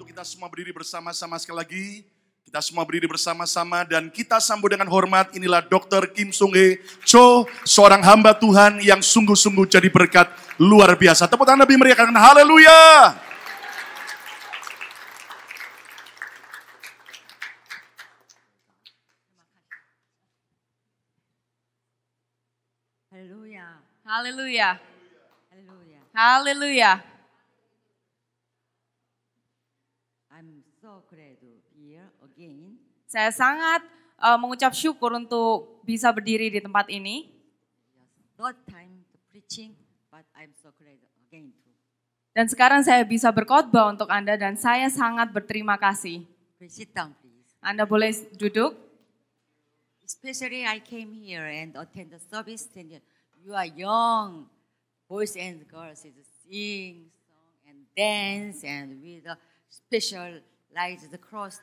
kita semua berdiri bersama-sama sekali lagi. Kita semua berdiri bersama-sama dan kita sambut dengan hormat. Inilah Dr. Kim Sung-hee Cho, seorang hamba Tuhan yang sungguh-sungguh jadi berkat luar biasa. Tepuk tangan lebih meriahkan, haleluya. Haleluya. Haleluya. Haleluya. Haleluya. I'm so glad to be here again. Saya sangat mengucap syukur untuk bisa berdiri di tempat ini. Third time to preaching, but I'm so glad again too. Dan sekarang saya bisa berkhotbah untuk Anda dan saya sangat berterima kasih. Please sit down, please. Anda boleh duduk. Especially I came here and attend the service, and you are young boys and girls, sing, song, and dance, and with a special light the cross.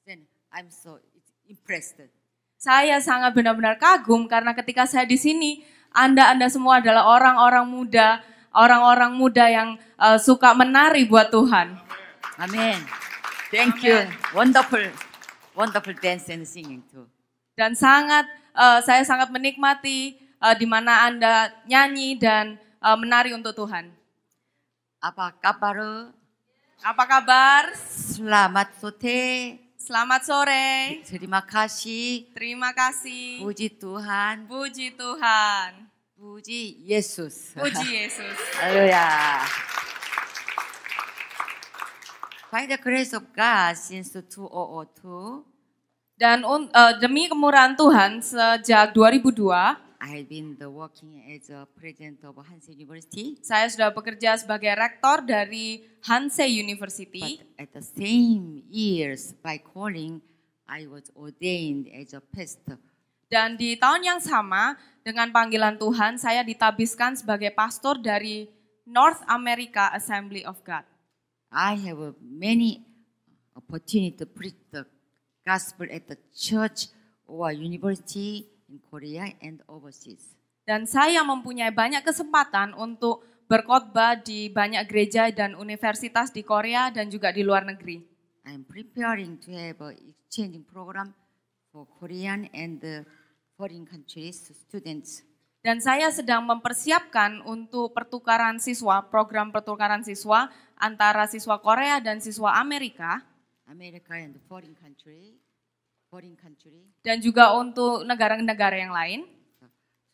Then I'm so impressed. Saya sangat benar-benar kagum karena ketika saya di sini, Anda semua adalah orang-orang muda yang suka menari buat Tuhan. Amen. Thank you. Wonderful, wonderful dance and singing too. Dan saya sangat menikmati di mana Anda nyanyi dan menari untuk Tuhan. Apa kabar? Apa kabar? Selamat sore. Selamat sore. Terima kasih. Terima kasih. Puji Tuhan. Puji Tuhan. Puji Yesus. Puji Yesus. Haleluya. By the grace of God, since 2002, Dan demi kemurahan Tuhan sejak 2002, I've been working as a president of Hansei University. saya sudah bekerja sebagai rektor dari Hansei But University. at the same years, by calling, I was ordained as a pastor. Dan di tahun yang sama, dengan panggilan Tuhan, saya ditabiskan sebagai pastor dari North America Assembly of God. I have many opportunity to preach the gospel at the church or university in Korea and overseas. Dan saya mempunyai banyak kesempatan untuk berkhotbah di banyak gereja dan universitas di Korea dan juga di luar negeri. I am preparing to have an exchanging program for Korean and foreign countries students. Dan saya sedang mempersiapkan untuk pertukaran siswa, program pertukaran siswa antara siswa Korea dan siswa Amerika. America and foreign country. Dan juga untuk negara-negara yang lain.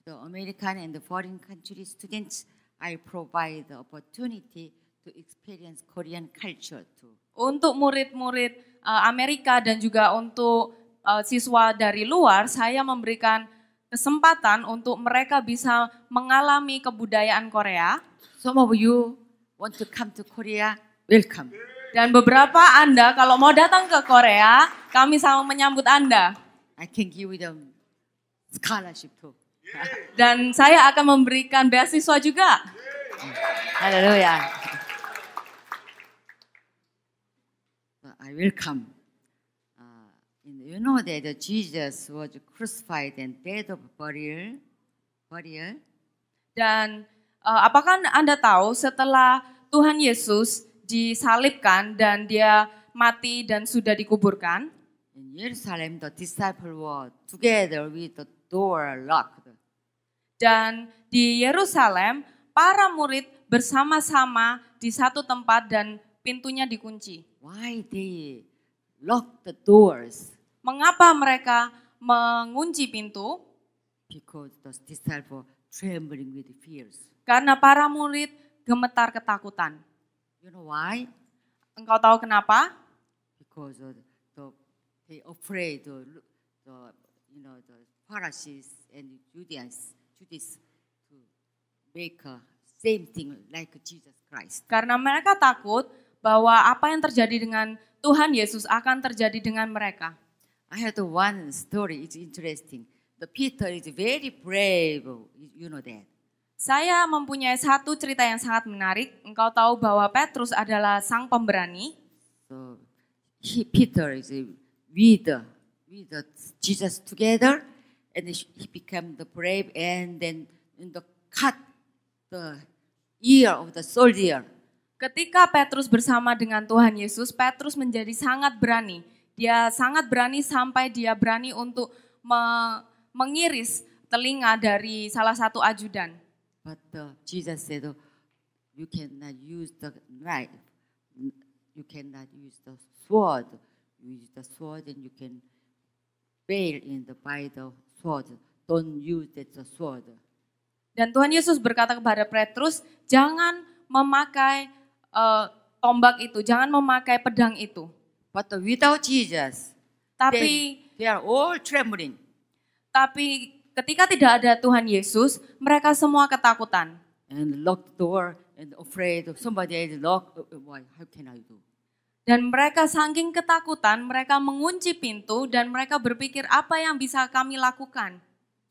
The American and the foreign country students, I provide the opportunity to experience Korean culture too. Untuk murid-murid Amerika dan juga untuk siswa dari luar, saya memberikan kesempatan untuk mereka bisa mengalami kebudayaan Korea. Some of you want to come to Korea, welcome. Dan beberapa Anda kalau mau datang ke Korea, kami sama menyambut Anda. I can give you the scholarship too. Dan saya akan memberikan beasiswa juga. Hallelujah. I welcome. You know that Jesus was crucified and dead of burial. Dan apakah Anda tahu setelah Tuhan Yesus disalibkan dan dia mati dan sudah dikuburkan? In Jerusalem, the disciples were together with the door locked. Dan di Yerusalem, para murid bersama-sama di satu tempat dan pintunya dikunci. Why they lock the doors? Mengapa mereka mengunci pintu? Because the disciples trembling with fears. Karena para murid gemetar ketakutan. You know why? Engkau tahu kenapa? Because they afraid the Pharisees and Judeans to make same thing like Jesus Christ. Karena mereka takut bahwa apa yang terjadi dengan Tuhan Yesus akan terjadi dengan mereka. I had one story, it's interesting. The Peter is very brave, you know that. Saya mempunyai satu cerita yang sangat menarik. Engkau tahu bahwa Petrus adalah sang pemberani. So Peter is with Jesus together, and he became the brave, and then cut the ear of the soldier. Ketika Petrus bersama dengan Tuhan Yesus, Petrus menjadi sangat berani. Dia sangat berani sampai dia berani untuk mengiris telinga dari salah satu ajudan. But Jesus said, you cannot use the knife. You cannot use the sword. You use the sword and you can fail by the sword. Don't use that sword. Dan Tuhan Yesus berkata kepada Petrus, jangan memakai tombak itu, jangan memakai pedang itu. But without Jesus, Tapi they are all trembling. Tapi ketika tidak ada Tuhan Yesus, mereka semua ketakutan. And lock the door and afraid of somebody else lock. Why? How can I do? Dan mereka saking ketakutan, mereka mengunci pintu dan mereka berpikir apa yang bisa kami lakukan.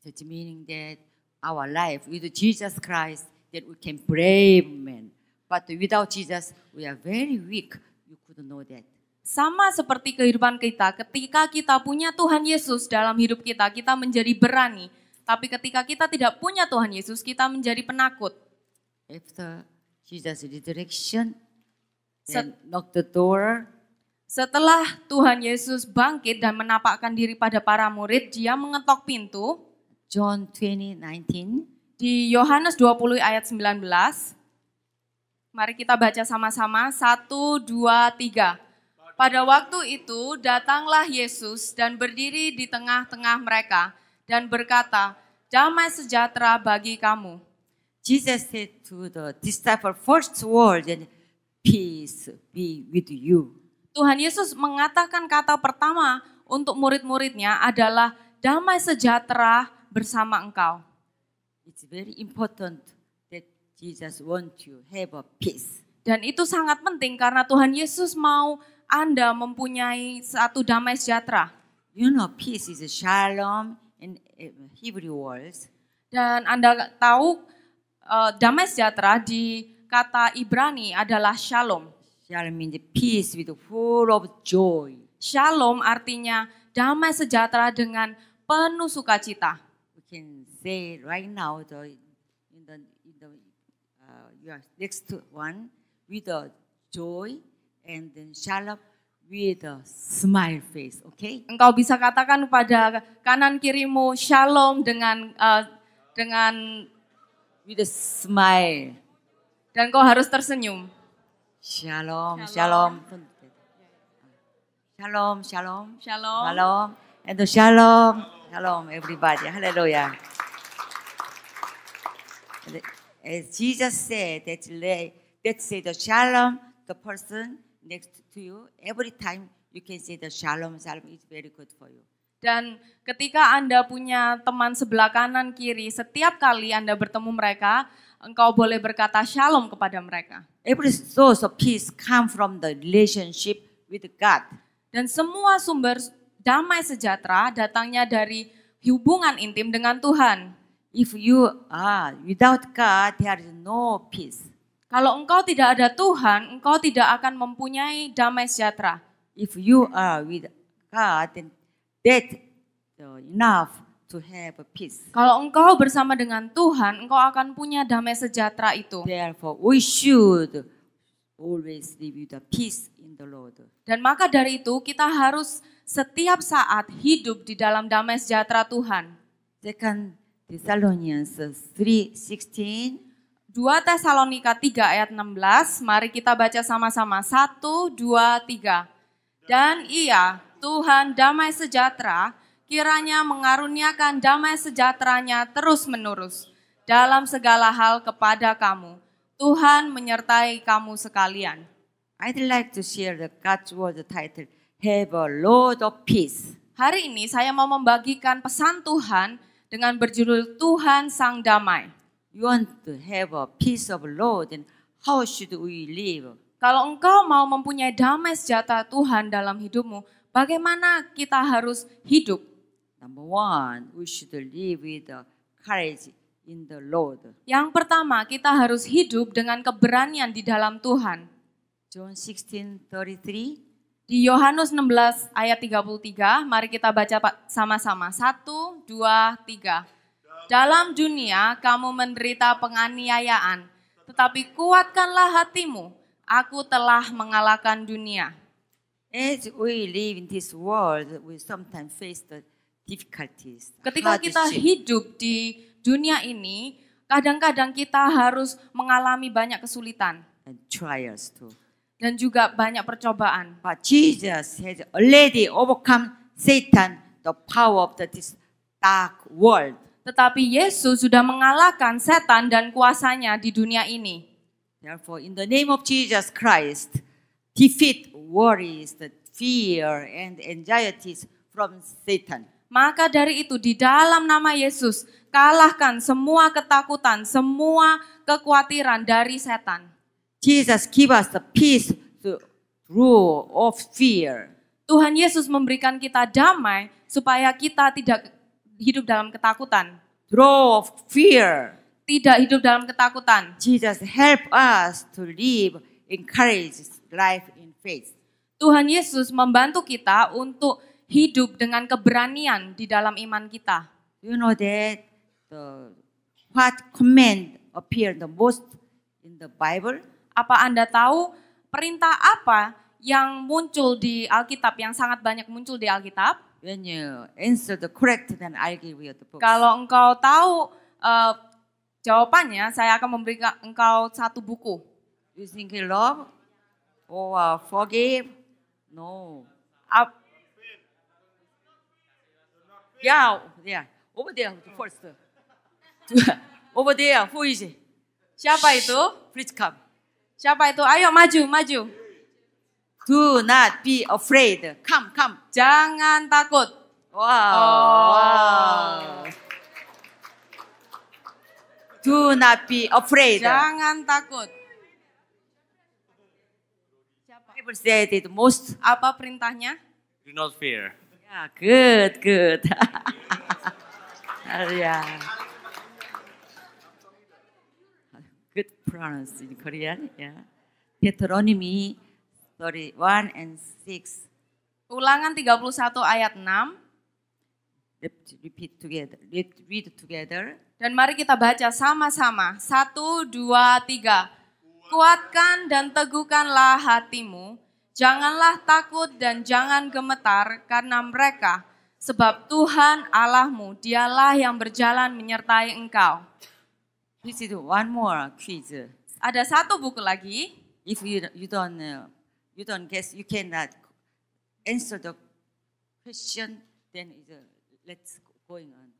That's meaning that our life with Jesus Christ, that we can brave men. But without Jesus, we are very weak. You couldn't know that. Sama seperti kehidupan kita, ketika kita punya Tuhan Yesus dalam hidup kita, kita menjadi berani. Tapi ketika kita tidak punya Tuhan Yesus, kita menjadi penakut. After Jesus' resurrection, and knock the door. Setelah Tuhan Yesus bangkit dan menapakkan diri pada para murid, dia mengetok pintu. John 20:19. Di Yohanes 20 ayat 19. Mari kita baca sama-sama. 1, 2, 3. Pada waktu itu datanglah Yesus dan berdiri di tengah-tengah mereka dan berkata, damai sejahtera bagi kamu. Jesus said to the disciple, first word, and peace be with you. Tuhan Yesus mengatakan kata pertama untuk murid-muridnya adalah damai sejahtera bersama engkau. It's very important that Jesus wants you have a peace. Dan itu sangat penting karena Tuhan Yesus mau Anda mempunyai satu damai sejahtera. You know, peace is a shalom in Hebrew words. Dan Anda tahu damai sejahtera di kata Ibrani adalah shalom. Shalom means peace with full of joy. Shalom artinya damai sejahtera dengan penuh sukacita. We can say right now your next one with a joy and then shalom with a smile face, okay? Engkau bisa katakan pada kanan kirimu shalom dengan with a smile. Dan kau harus tersenyum. Shalom, shalom. Shalom, shalom. Shalom. Shalom. And the shalom. Shalom, everybody. Hallelujah. As Jesus said, that say the shalom, the person next to you, every time you can say the shalom, shalom is very good for you. Dan ketika Anda punya teman sebelah kanan kiri, setiap kali Anda bertemu mereka, engkau boleh berkata shalom kepada mereka. Every source of peace come from the relationship with God. Dan semua sumber damai sejahtera datangnya dari hubungan intim dengan Tuhan. If you are without God, there is no peace. Kalau engkau tidak ada Tuhan, engkau tidak akan mempunyai damai sejahtera. If you are with God, then that's enough to have a peace. Kalau engkau bersama dengan Tuhan, engkau akan punya damai sejahtera itu. Therefore, we should always live with the peace in the Lord. Dan maka dari itu kita harus setiap saat hidup di dalam damai sejahtera Tuhan. 2 Thessalonians 3:16. 2 Tesalonika 3 ayat 16, mari kita baca sama-sama. 1, 2, 3. Dan ia, Tuhan damai sejahtera, kiranya mengaruniakan damai sejahteranya terus-menerus dalam segala hal kepada kamu. Tuhan menyertai kamu sekalian. I'd like to share the God's word title, Have a Lot of Peace. Hari ini saya mau membagikan pesan Tuhan dengan berjudul Tuhan Sang Damai. You want to have a peace of Lord, and how should we live? Kalau engkau mau mempunyai damai sejahtera Tuhan dalam hidupmu, bagaimana kita harus hidup? Number one, we should live with courage in the Lord. Yang pertama, kita harus hidup dengan keberanian di dalam Tuhan. John 16:33. Di Yohanes 16 ayat 33, mari kita baca sama-sama. 1, 2, 3. Dalam dunia kamu menderita penganiayaan, tetapi kuatkanlah hatimu. Aku telah mengalahkan dunia. As we live in this world, we sometimes face the difficulties, Ketika kita hardship, hidup di dunia ini, kadang-kadang kita harus mengalami banyak kesulitan and trials too. dan juga banyak percobaan. But Jesus has already overcome Satan, the power of this dark world. Tetapi Yesus sudah mengalahkan setan dan kuasanya di dunia ini. Therefore, in the name of Jesus Christ, defeat worries, the fear and anxieties from Satan. Maka dari itu di dalam nama Yesus, kalahkan semua ketakutan, semua kekhawatiran dari setan. Jesus give us the peace through of fear. Tuhan Yesus memberikan kita damai supaya kita tidak hidup dalam ketakutan. Through of fear. Tidak hidup dalam ketakutan. Jesus help us to live encourage life in faith. Tuhan Yesus membantu kita untuk hidup dengan keberanian di dalam iman kita. You know that what command appear the most in the Bible? Apa Anda tahu perintah apa yang muncul di Alkitab, yang sangat banyak muncul di Alkitab? When you answer the correct, then I'll give you the book. Kalau engkau tahu jawabannya, saya akan memberikan engkau satu buku. You think you love or forgive? No. Yeah. Over there first. Over there, who is it? Siapa itu? Please come. Siapa itu? Ayo maju. Do not be afraid. Come. Jangan takut. Wow. Do not be afraid. Jangan takut. Bible said it most. Apa perintahnya? Do not fear. Yeah, good. Yeah. Good pronounce in Korean. Yeah. Deuteronomy 31 and 6. Ulangan 31 ayat 6. Let's repeat together. Let's read together. Dan mari kita baca sama-sama. 1, 2, 3. Kuatkan dan teguhkanlah hatimu. Janganlah takut dan jangan gemetar karena mereka. Sebab Tuhan Allahmu, dialah yang berjalan menyertai engkau. This is one more quiz. Ada satu buku lagi. If you don't guess, you cannot answer the question. Then let's going on.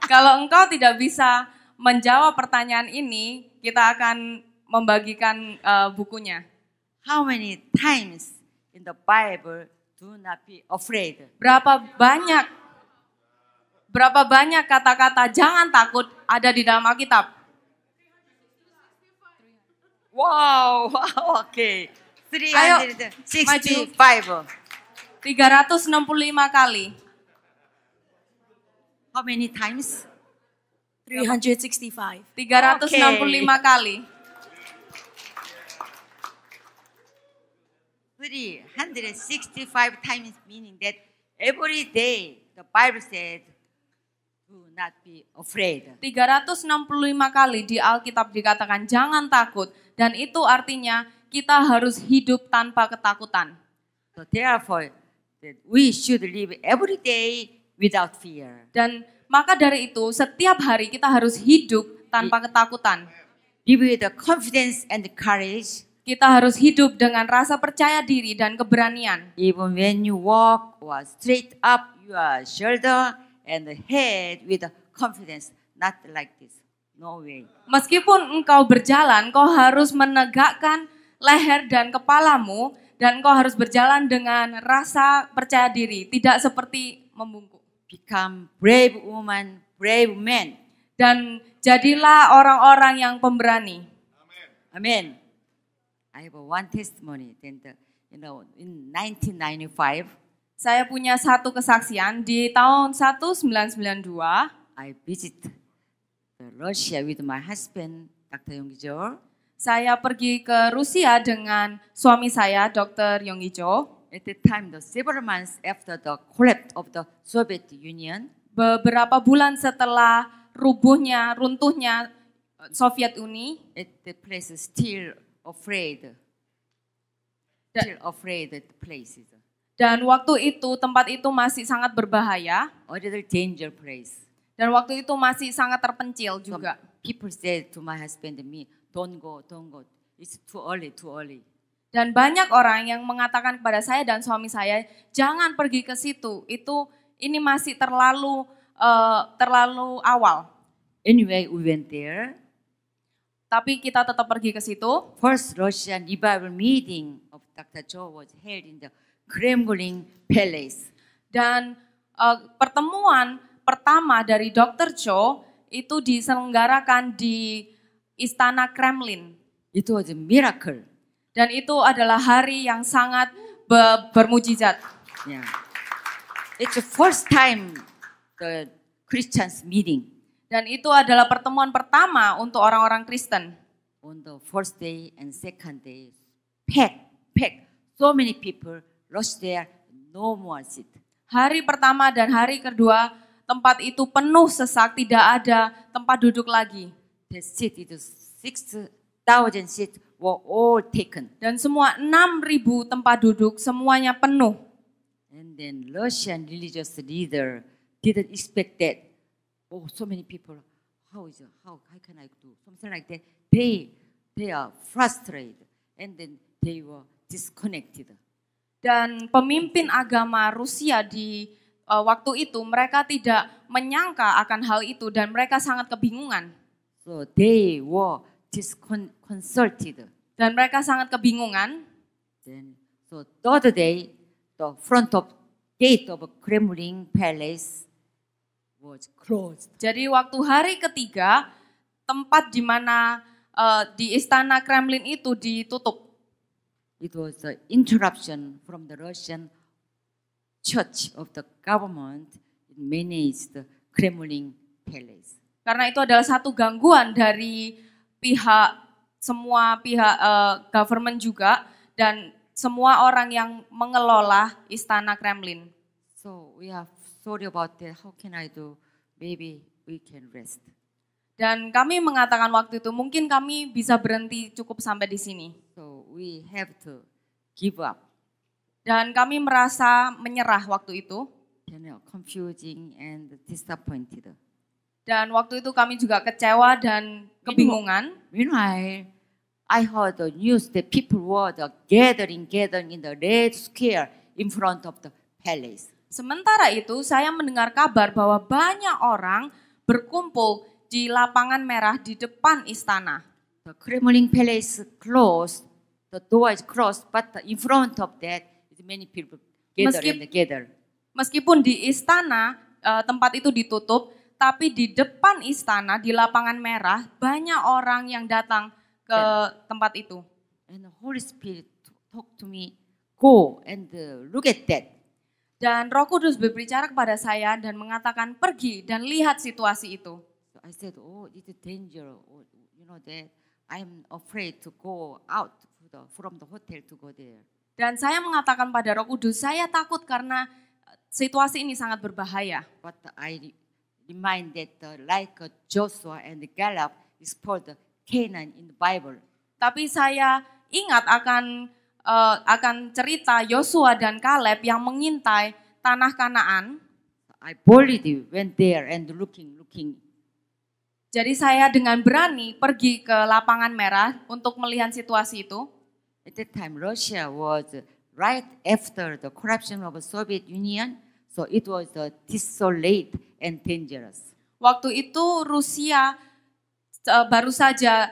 Kalau engkau tidak bisa menjawab pertanyaan ini, kita akan membagikan bukunya. How many times in the Bible do not be afraid? Berapa banyak kata-kata jangan takut ada di dalam Alkitab? Wow, okay. Ayo, 365. 365 kali. How many times? 365. 365 kali. 365 times meaning that every day the Bible said, do not be afraid. 365 kali di Alkitab dikatakan jangan takut. Dan itu artinya kita harus hidup tanpa ketakutan. So therefore, that we should live every day without fear. Dan maka dari itu setiap hari kita harus hidup tanpa ketakutan. Live with the confidence and courage. Kita harus hidup dengan rasa percaya diri dan keberanian. Even when you walk or straight up your shoulder and head with confidence, not like this. No way. Meskipun engkau berjalan, kau harus menegakkan leher dan kepalamu dan kau harus berjalan dengan rasa percaya diri, tidak seperti membungkuk. Become brave woman, brave man. Dan jadilah orang-orang yang pemberani. Amen. I have one testimony. Then in 1995, Saya punya satu kesaksian di tahun 1992. I visit Russia with my husband, Dr. Yonggi-jo. Saya pergi ke Rusia dengan suami saya, Dr. Yonggi-jo. At the time, several months after the collapse of the Soviet Union, Beberapa bulan setelah runtuhnya Soviet Uni, at the place still afraid. Da- Still afraid the places. Dan waktu itu tempat itu masih sangat berbahaya A little danger place. dan waktu itu masih sangat terpencil Some juga. people said to my husband and me, don't go, don't go. It's too early, too early. Dan banyak orang yang mengatakan kepada saya dan suami saya, jangan pergi ke situ. Ini masih terlalu awal. Anyway, we went there. Tapi kita tetap pergi ke situ. First Russian revival meeting of Dr. Cho was held in the Kremlin Palace. Dan pertemuan pertama dari Dr. Cho itu diselenggarakan di Istana Kremlin. It was a miracle. Dan itu adalah hari yang sangat bermujizat. Yeah. It's the first time the Christians meeting. Dan itu adalah pertemuan pertama untuk orang-orang Kristen. On the first day and second day, packed. So many people rushed there, no more seat. Hari pertama dan hari kedua, tempat itu penuh sesak, tidak ada tempat duduk lagi. The seat, it was 6,000 seats were all taken. Dan semua 6.000 tempat duduk semuanya penuh. And then Russian religious leader didn't expect that. Oh, so many people. How can I do something like that? They are frustrated, and then they were disconnected. Dan pemimpin agama Rusia di waktu itu mereka tidak menyangka akan hal itu dan mereka sangat kebingungan. So they were disconcerted. Dan mereka sangat kebingungan. Then, so third day, the front of gate of Kremlin Palace was closed. Jadi waktu hari ketiga, tempat di mana di Istana Kremlin itu ditutup. It was the interruption from the Russian church of the government. It managed the Kremlin Palace. Karena itu adalah satu gangguan dari semua pihak government juga dan semua orang yang mengelola Istana Kremlin. So we are sorry about that. How can I do? Maybe we can rest. Dan kami mengatakan waktu itu mungkin kami bisa berhenti cukup sampai di sini. So we have to give up. Dan kami merasa menyerah waktu itu. Confusing and disappointed. Dan waktu itu kami juga kecewa dan kebingungan. Meanwhile, I heard the news that people were gathering in the Red Square in front of the palace. Sementara itu saya mendengar kabar bahwa banyak orang berkumpul di lapangan merah di depan istana. The Kremlin Palace closed, the door is closed, but in front of that, many people gather. Meskipun di istana tempat itu ditutup, tapi di depan istana di lapangan merah banyak orang yang datang ke tempat itu. And the Holy Spirit talked to me, go and look at that. Dan Roh Kudus berbicara kepada saya dan mengatakan pergi dan lihat situasi itu. So I said, oh, it's a danger. Oh, you know that I'm afraid to go out from the hotel to go there. Dan saya mengatakan pada Roh Kudus, saya takut karena situasi ini sangat berbahaya. But I remind that like Joshua and Caleb is called Canaan in the Bible. Tapi saya ingat akan cerita Yosua dan Kaleb yang mengintai tanah Kanaan. I boldly went there and looking. Jadi saya dengan berani pergi ke lapangan merah untuk melihat situasi itu. At that time, Russia was right after the corruption of the Soviet Union, so it was desolate and dangerous. Waktu itu Rusia baru saja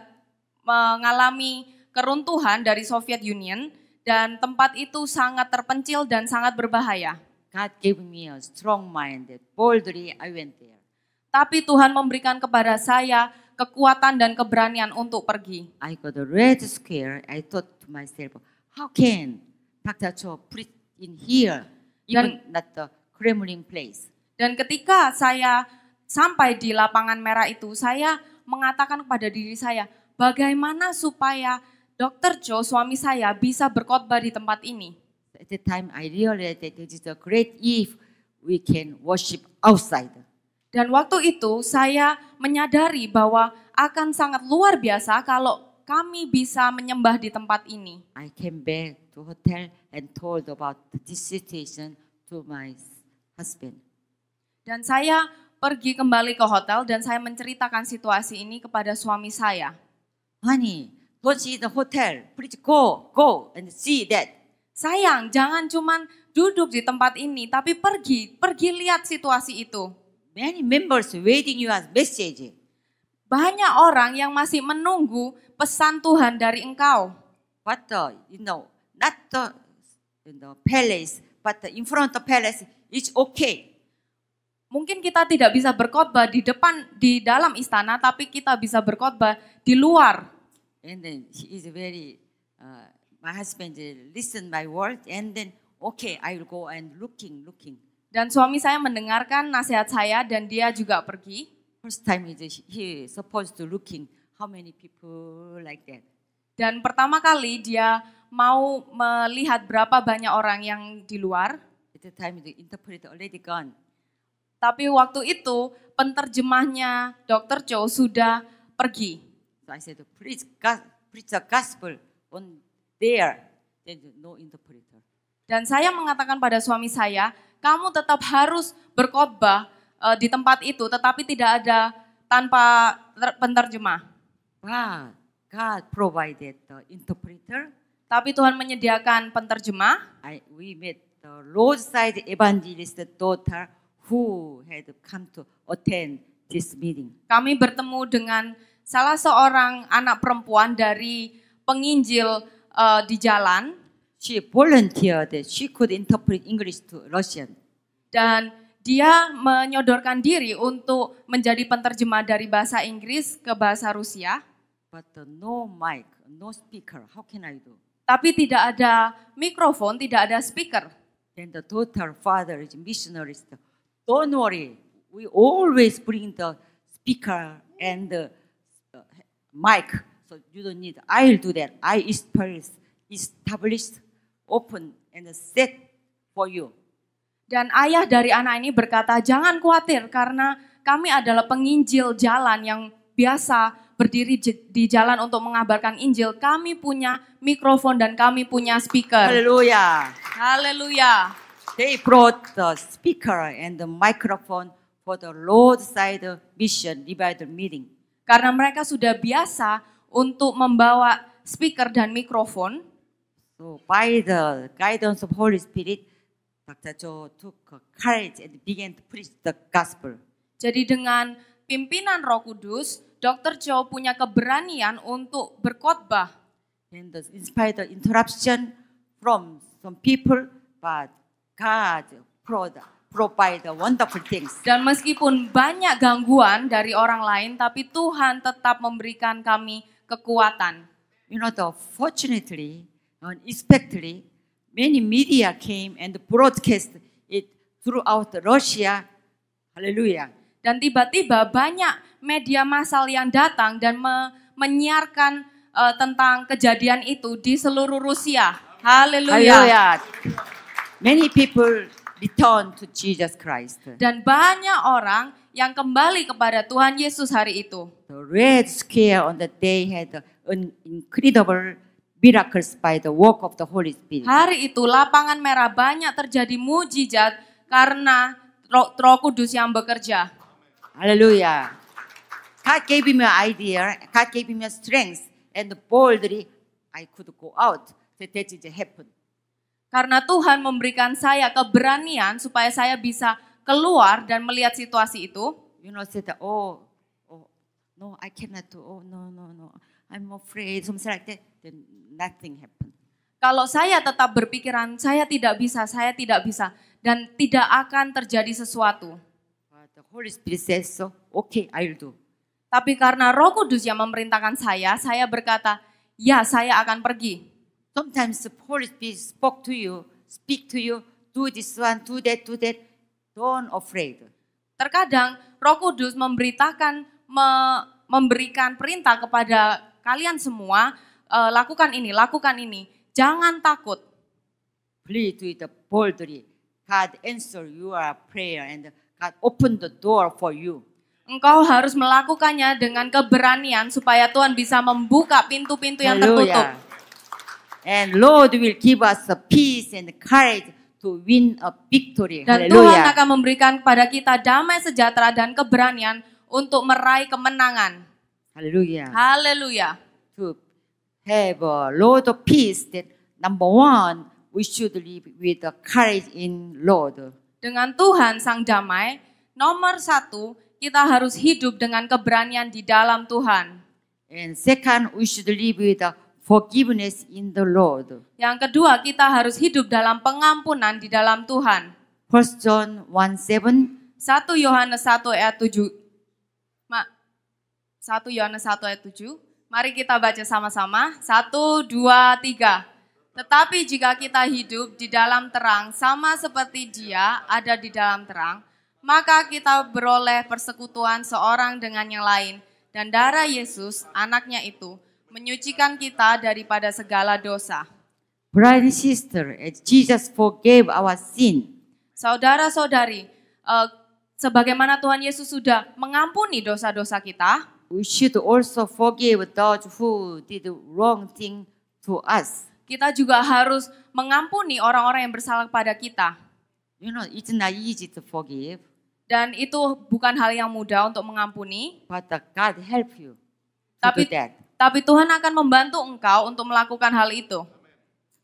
mengalami keruntuhan dari Soviet Union dan tempat itu sangat terpencil dan sangat berbahaya. God gave me a strong mind that boldly I went there. Tapi Tuhan memberikan kepada saya kekuatan dan keberanian untuk pergi. I got a red square. I thought to myself, how can Dr. Cho preach in here, even not the Kremlin place? Dan ketika saya sampai di lapangan merah itu, saya mengatakan kepada diri saya, bagaimana supaya Dr. Cho, suami saya, bisa berkhotbah di tempat ini. At the time, I realized that it is a great if we can worship outside. Dan waktu itu saya menyadari bahwa akan sangat luar biasa kalau kami bisa menyembah di tempat ini. I came back to hotel and told about this situation to my husband. Dan saya pergi kembali ke hotel dan saya menceritakan situasi ini kepada suami saya. Honey, don't see the hotel. Please go and see that. Sayang, jangan cuman duduk di tempat ini, tapi pergi lihat situasi itu. Many members waiting your message. Banyak orang yang masih menunggu pesan Tuhan dari engkau. But not in the palace, but in front of the palace, it's okay. Mungkin kita tidak bisa berkhotbah di dalam istana, tapi kita bisa berkhotbah di luar. And then he is very, my husband listen my word, and then okay, I will go and looking. Dan suami saya mendengarkan nasihat saya dan dia juga pergi. First time he supposed to looking how many people like that. Dan pertama kali dia mau melihat berapa banyak orang yang di luar. At the time the interpreter already gone. Tapi waktu itu penterjemahnya Dr. Cho sudah pergi. So I said, preach the gospel on there. Then no interpreter. Dan saya mengatakan pada suami saya, kamu tetap harus berkhotbah di tempat itu, tetapi tidak ada tanpa penterjemah. Wow, God provided the interpreter. Tapi Tuhan menyediakan penterjemah. We met the roadside evangelist daughter who had come to attend this meeting. Kami bertemu dengan salah seorang anak perempuan dari penginjil di jalan. She volunteered that she could interpret English to Russian. Dan dia menyodorkan diri untuk menjadi penterjemah dari bahasa Inggris ke bahasa Rusia. But no mic, no speaker. How can I do? Tapi tidak ada mikrofon, tidak ada speaker. Then the daughter, father is missionaries. Don't worry, we always bring the speaker and the mic. So you don't need. I'll do that. I established, open and set for you. Dan ayah dari anak ini berkata, jangan khawatir karena kami adalah penginjil jalan yang biasa berdiri di jalan untuk mengabarkan Injil. Kami punya mikrofon dan kami punya speaker. Hallelujah. Haleluya. They brought the speaker and the microphone for the roadside mission divider meeting. Karena mereka sudah biasa untuk membawa speaker dan mikrofon. So by the guidance of Holy Spirit, Dr. Cho took courage and began to preach the gospel. Jadi dengan pimpinan Roh Kudus, Dr. Cho punya keberanian untuk berkhotbah. And in spite of interruption from some people, but God provide wonderful things. Dan meskipun banyak gangguan dari orang lain, tapi Tuhan tetap memberikan kami kekuatan. Fortunately, unexpectedly, many media came and broadcast it throughout Russia. Hallelujah. Dan tiba-tiba banyak media massal yang datang dan menyiarkan tentang kejadian itu di seluruh Rusia. Haleluya. Many people return to Jesus Christ. Dan banyak orang yang kembali kepada Tuhan Yesus hari itu. The Red Square on the day had an incredible miracles by the work of the Holy Spirit. Hari itu lapangan merah banyak terjadi mujizat karena Roh Kudus yang bekerja. Hallelujah. God gave me an idea, God gave me strength, and boldly I could go out. That is happen. Karena Tuhan memberikan saya keberanian supaya saya bisa keluar dan melihat situasi itu. Said, no, I cannot do. Oh, no, I'm afraid. Something like that. Then nothing happened. Kalau saya tetap berpikiran, saya tidak bisa, dan tidak akan terjadi sesuatu. But the Holy Spirit says so. Okay, I'll do. Tapi karena Roh Kudus yang memerintahkan saya berkata, ya saya akan pergi. Sometimes the Holy Spirit speak to you, do this one, do that. Don't afraid. Terkadang Roh Kudus memberikan perintah kepada kalian semua, lakukan ini. Jangan takut. Please do it boldly. God answer your prayer and God open the door for you. Engkau harus melakukannya dengan keberanian supaya Tuhan bisa membuka pintu-pintu yang tertutup. Hallelujah. And Lord will give us the peace and courage to win a victory. Dan Tuhan Hallelujah. akan memberikan kepada kita damai sejahtera dan keberanian untuk meraih kemenangan. Hallelujah. Haleluya. To have a Lord of peace, that number one, we should live with the courage in Lord. Dengan Tuhan Sang Damai, nomor 1, kita harus hidup dengan keberanian di dalam Tuhan. And second, we should live with the forgiveness in the Lord. Yang kedua, kita harus hidup dalam pengampunan di dalam Tuhan. 1 John 1:7. 1 Yohanes 1 ayat 7. 1 Yohanes 1 ayat 7. Mari kita baca sama-sama. 1, 2, 3. Tetapi jika kita hidup di dalam terang sama seperti Dia ada di dalam terang, maka kita beroleh persekutuan seorang dengan yang lain. Dan darah Yesus, anaknya itu, menyucikan kita daripada segala dosa. Brother and sister, as Jesus forgave our sin, Saudara-saudari, sebagaimana Tuhan Yesus sudah mengampuni dosa-dosa kita, we should also forgive those who did wrong thing to us. kita juga harus mengampuni orang-orang yang bersalah kepada kita. You know, it's not easy to forgive, Dan itu bukan hal yang mudah untuk mengampuni, but God help you to do tapi that. tapi Tuhan akan membantu engkau untuk melakukan hal itu.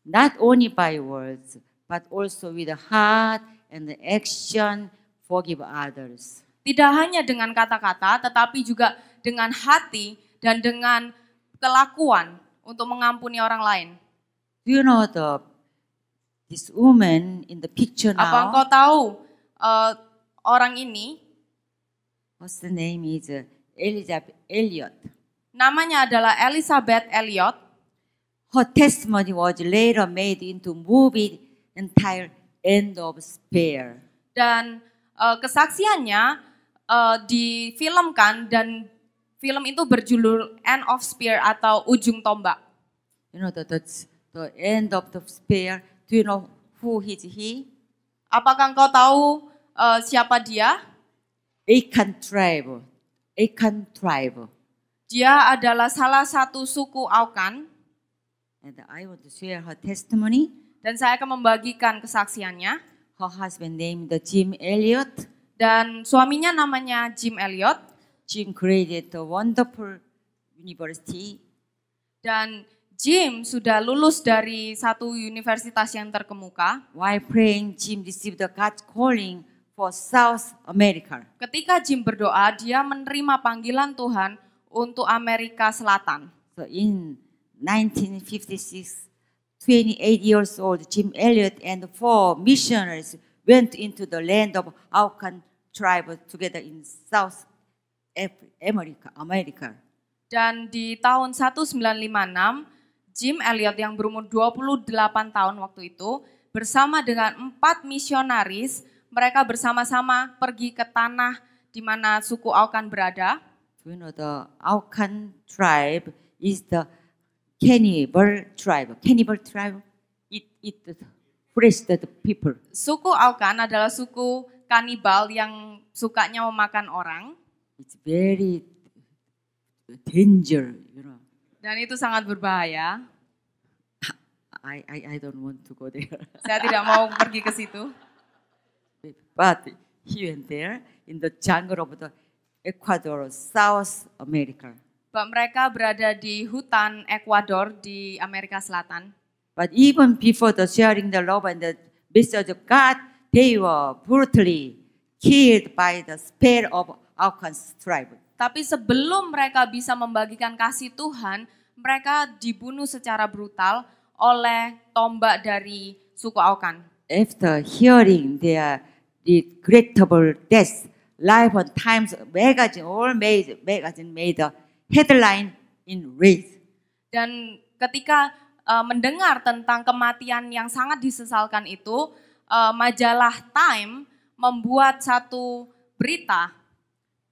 Not only by words, but also with the heart and the action, forgive others. Tidak hanya dengan kata-kata, tetapi juga dengan hati dan dengan kelakuan untuk mengampuni orang lain. Do you know this woman in the picture Apa engkau now? tahu orang ini What's the name is Elizabeth Elliot. namanya adalah Elizabeth Elliot. Her testimony was later made into movie entitled End of Spare. Dan kesaksiannya difilmkan dan film itu berjudul End of Spear atau Ujung Tombak. You know the end of the spare. Do you know who is he? Apakah engkau tahu siapa dia? Achan tribe. Achan tribe. Dia adalah salah satu suku Aukan And I want to share her testimony. dan saya akan membagikan kesaksiannya. Her husband named Jim Elliot. Dan suaminya namanya Jim Elliot. Jim created a wonderful university. Dan Jim sudah lulus dari satu universitas yang terkemuka. While praying, Jim received the God's calling for South America. Ketika Jim berdoa, dia menerima panggilan Tuhan untuk Amerika Selatan. So in 1956, 28 years old, Jim Elliot and 4 missionaries went into the land of Aucan tribe together in South America. Dan di tahun 1956, Jim Elliot yang berumur 28 tahun waktu itu, bersama dengan 4 misionaris, mereka bersama-sama pergi ke tanah di mana suku Aucan berada. You know, the Aucan tribe is the cannibal tribe. Cannibal tribe, it fresh the people. Suku Aucan adalah suku kanibal yang sukanya memakan orang. It's very danger, you know. Dan itu sangat berbahaya. I don't want to go there. Saya tidak mau pergi ke situ. But here and there in the jungle of the Ecuador, South America. Mereka berada di hutan Ekuador di Amerika Selatan. But even before the sharing the love and the message of God, they were brutally killed by the spell of Aucan tribe. Tapi sebelum mereka bisa membagikan kasih Tuhan, mereka dibunuh secara brutal oleh tombak dari suku Aucan. After hearing their regrettable death, Life and Times magazine made a headline in rage. Dan ketika mendengar tentang kematian yang sangat disesalkan itu, majalah Time membuat satu berita.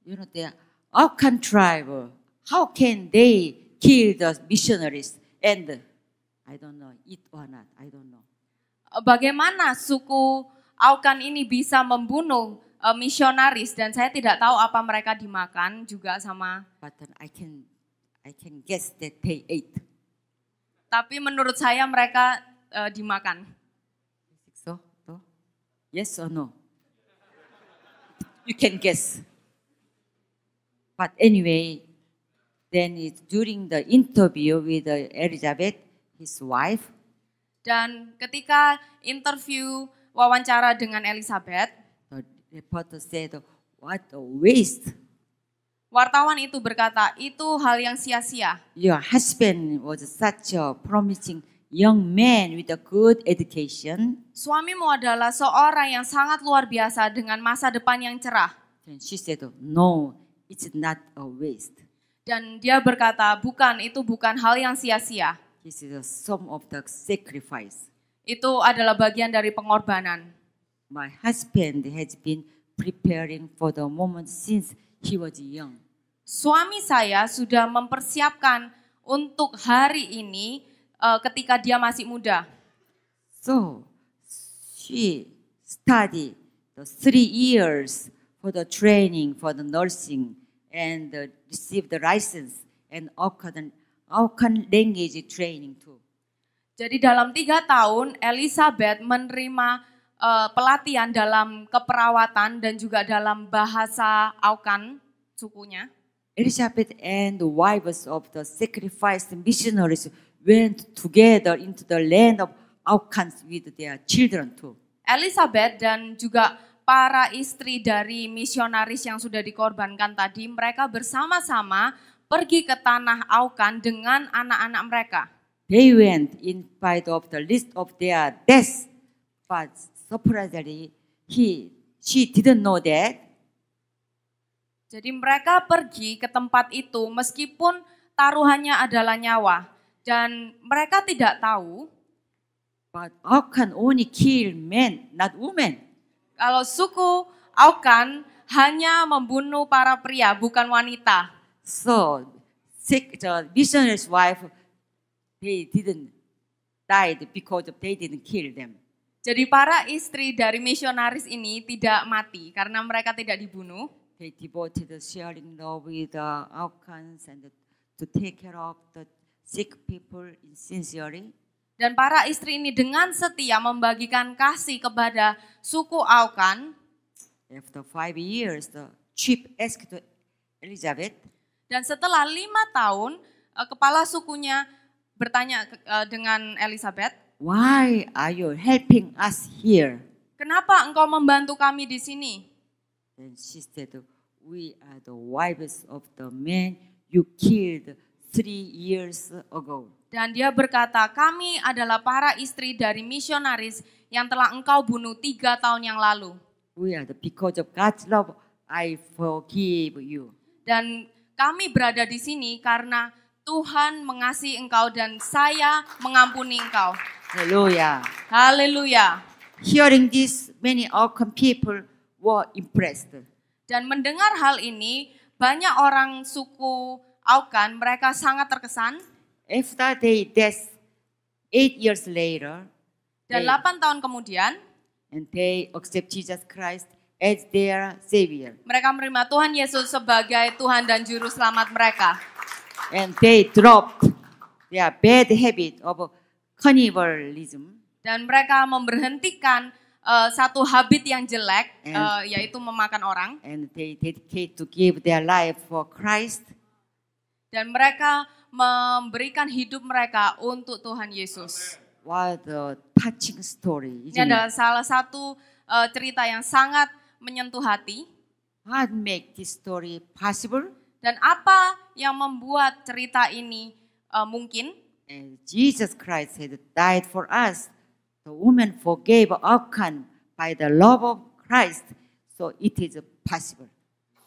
You know, the Aucan tribe, how can they kill the missionaries? And I don't know, it or not, I don't know. Bagaimana suku Aucan ini bisa membunuh misionaris dan saya tidak tahu apa mereka dimakan juga sama. but I can guess that they ate. Tapi menurut saya mereka dimakan. So, yes or no? You can guess. But anyway, then it's during the interview with Elizabeth, his wife, Dan ketika interview wawancara dengan Elizabeth, the reporter said, "What a waste! wartawan itu berkata, itu hal yang sia-sia. Your husband was such a promising young man with a good education." Suamimu adalah seorang yang sangat luar biasa dengan masa depan yang cerah. Then she said, "No, it's not a waste. Dan dia berkata, itu bukan hal yang sia-sia. This is a sum of the sacrifice. Itu adalah bagian dari pengorbanan. My husband has been preparing for the moment since he was young." Suami saya sudah mempersiapkan untuk hari ini ketika dia masih muda. So she studied the 3 years for the training for the nursing and received the license and Aukan language training too. Jadi dalam 3 tahun Elizabeth menerima pelatihan dalam keperawatan dan juga dalam bahasa Aukan sukunya. Elizabeth and the wives of the sacrificed missionaries went together into the land of Aukans with their children too. Elizabeth dan juga para istri dari misionaris yang sudah dikorbankan tadi, mereka bersama-sama pergi ke tanah Aukan dengan anak-anak mereka. They went in spite of the list of their deaths, but surprisingly, she didn't know that. Jadi mereka pergi ke tempat itu meskipun taruhannya adalah nyawa. Dan mereka tidak tahu But Aukan only kill men, not women. kalau suku Aukan hanya membunuh para pria, bukan wanita. So, the missionary's wife, they didn't die because they didn't kill them. Jadi para istri dari misionaris ini tidak mati karena mereka tidak dibunuh. They devoted sharing love with the Aukans and to take care of the sick people sincerely. Dan para istri ini dengan setia membagikan kasih kepada suku Aukan. After 5 years, the chief asked Elizabeth, Dan setelah 5 tahun, kepala sukunya bertanya dengan Elizabeth, "Why are you helping us here?" kenapa engkau membantu kami di sini? Then she said, "We are the wives of the men you killed 3 years ago." Dan dia berkata, kami adalah para istri dari misionaris yang telah engkau bunuh 3 tahun yang lalu. We are because of God's love, I forgive you. Dan kami berada di sini karena Tuhan mengasihi engkau dan saya mengampuni engkau. Hallelujah. Haleluya. Hearing this, many Aukan people were impressed. Dan mendengar hal ini, banyak orang suku Aukan, mereka sangat terkesan. After their death, 8 years later, Dan 8 tahun kemudian, and they accept Jesus Christ as their Savior. mereka menerima Tuhan Yesus sebagai Tuhan dan Juru Selamat mereka. And they dropped their bad habit of cannibalism. Dan mereka memberhentikan satu habit yang jelek, yaitu memakan orang. And they dedicate to give their life for Christ. Dan mereka memberikan hidup mereka untuk Tuhan Yesus. What a touching story. Ini Isn't it? adalah salah satu cerita yang sangat menyentuh hati. What make this story possible? Dan apa yang membuat cerita ini mungkin? And Jesus Christ had died for us. The woman forgave Aukan by the love of Christ. So it is possible.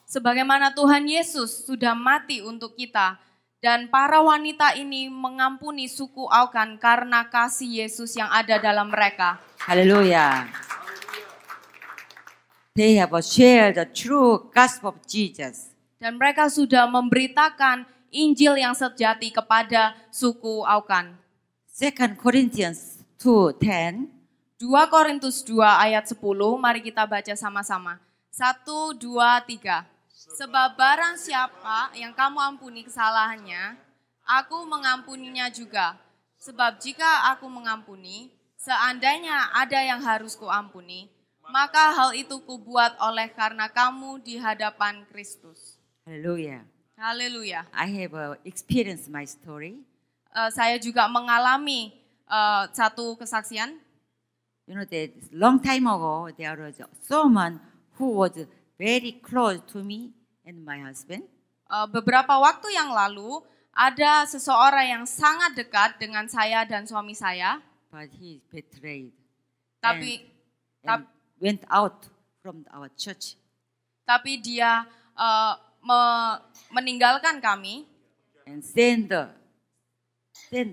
Sebagaimana Tuhan Yesus sudah mati untuk kita. Dan para wanita ini mengampuni suku Aukan karena kasih Yesus yang ada dalam mereka. Hallelujah. They have shared the true gospel of Jesus. Dan mereka sudah memberitakan Injil yang sejati kepada suku Aukan. 2 Corinthians 2:10. 2 Korintus 2 ayat 10, mari kita baca sama-sama. 1, 2, 3. Sebab barang siapa yang kamu ampuni kesalahannya, aku mengampuninya juga. Sebab jika aku mengampuni, seandainya ada yang harus kuampuni, maka hal itu kubuat oleh karena kamu di hadapan Kristus. Hallelujah. Haleluya. I have experienced my story. Saya juga mengalami satu kesaksian. You know that long time ago there was someone who was very close to me and my husband. Beberapa waktu yang lalu ada seseorang yang sangat dekat dengan saya dan suami saya, But he betrayed tapi and went out from our church. tapi dia meninggalkan kami And send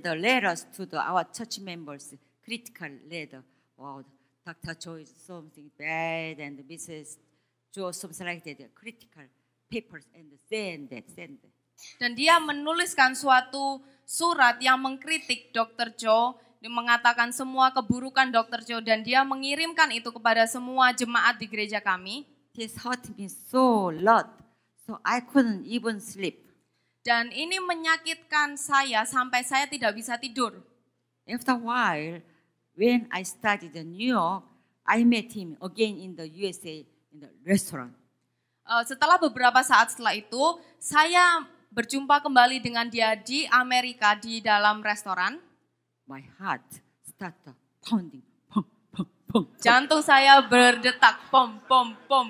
the letters to our church members, critical letter. Wow, Dr. Joe is something bad, and Mrs. Joe something like that. Critical papers and send that. dan dia menuliskan suatu surat yang mengkritik Dr. Joe, dia mengatakan semua keburukan Dr. Joe dan dia mengirimkan itu kepada semua jemaat di gereja kami. This hurt me so lot, so I couldn't even sleep. Dan ini menyakitkan saya sampai saya tidak bisa tidur. After a while, when I studied in New York, I met him again in the USA in the restaurant. Setelah beberapa saat setelah itu, saya berjumpa kembali dengan dia di Amerika di dalam restoran. My heart started pounding. Pum, pum, pum. Jantung saya berdetak, pom, pom, pom.